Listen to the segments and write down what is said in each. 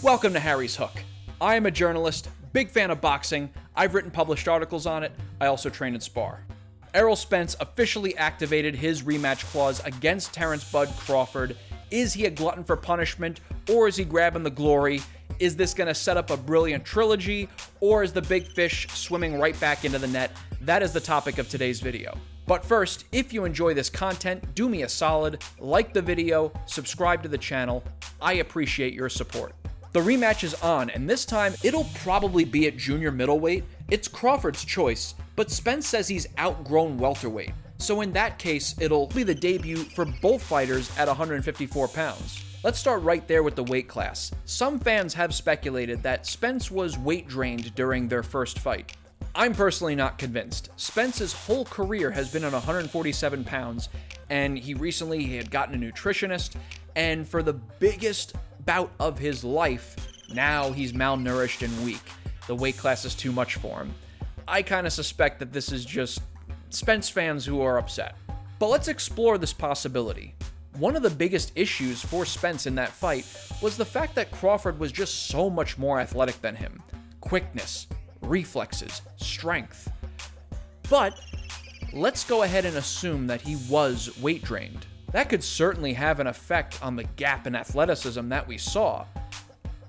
Welcome to Harry's Hook. I am a journalist, big fan of boxing. I've written published articles on it. I also train and spar. Errol Spence officially activated his rematch clause against Terence Crawford. Is he a glutton for punishment, or is he grabbing the glory? Is this going to set up a brilliant trilogy, or is the big fish swimming right back into the net? That is the topic of today's video. But first, if you enjoy this content, do me a solid, like the video, subscribe to the channel. I appreciate your support. The rematch is on, and this time, it'll probably be at junior middleweight. It's Crawford's choice, but Spence says he's outgrown welterweight. So in that case, it'll be the debut for both fighters at 154 pounds. Let's start right there with the weight class. Some fans have speculated that Spence was weight drained during their first fight. I'm personally not convinced. Spence's whole career has been at 147 pounds, and he recently had gotten a nutritionist, and for the biggest bout of his life, now he's malnourished and weak. The weight class is too much for him. I kind of suspect that this is just Spence fans who are upset. But let's explore this possibility. One of the biggest issues for Spence in that fight was the fact that Crawford was just so much more athletic than him. Quickness, reflexes, strength. But let's go ahead and assume that he was weight drained. That could certainly have an effect on the gap in athleticism that we saw.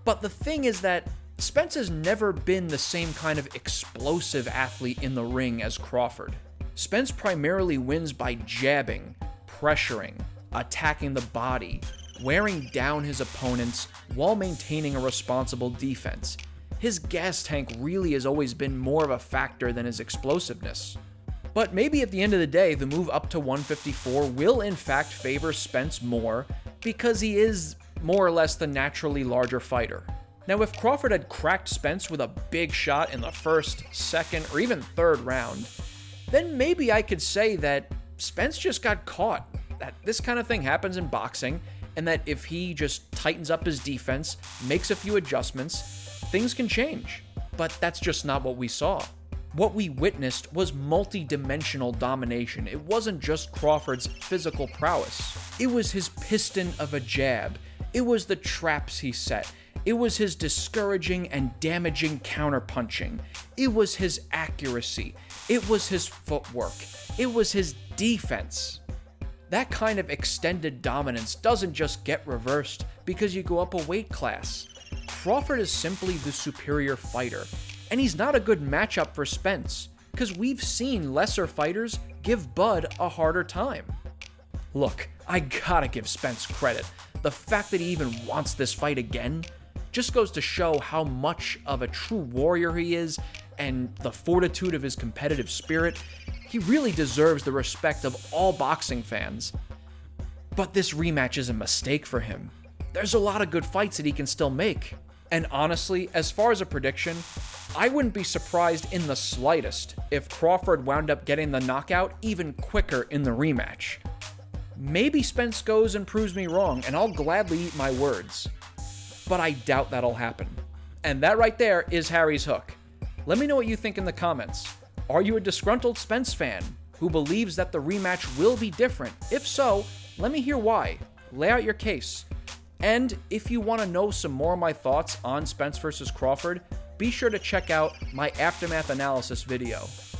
But the thing is that Spence has never been the same kind of explosive athlete in the ring as Crawford. Spence primarily wins by jabbing, pressuring, attacking the body, wearing down his opponents while maintaining a responsible defense. His gas tank really has always been more of a factor than his explosiveness. But maybe at the end of the day, the move up to 154 will in fact favor Spence more because he is more or less the naturally larger fighter. Now, if Crawford had cracked Spence with a big shot in the first, second, or even third round, then maybe I could say that Spence just got caught, that this kind of thing happens in boxing, and that if he just tightens up his defense, makes a few adjustments, things can change. But that's just not what we saw. What we witnessed was multi-dimensional domination. It wasn't just Crawford's physical prowess. It was his piston of a jab. It was the traps he set. It was his discouraging and damaging counterpunching. It was his accuracy. It was his footwork. It was his defense. That kind of extended dominance doesn't just get reversed because you go up a weight class. Crawford is simply the superior fighter. And he's not a good matchup for Spence, because we've seen lesser fighters give Bud a harder time. Look, I gotta give Spence credit. The fact that he even wants this fight again just goes to show how much of a true warrior he is and the fortitude of his competitive spirit. He really deserves the respect of all boxing fans. But this rematch is a mistake for him. There's a lot of good fights that he can still make. And honestly, as far as a prediction, I wouldn't be surprised in the slightest if Crawford wound up getting the knockout even quicker in the rematch. Maybe Spence goes and proves me wrong, and I'll gladly eat my words. But I doubt that'll happen. And that right there is Harry's Hook. Let me know what you think in the comments. Are you a disgruntled Spence fan who believes that the rematch will be different? If so, let me hear why. Lay out your case. And if you want to know some more of my thoughts on Spence versus Crawford, be sure to check out my Aftermath analysis video.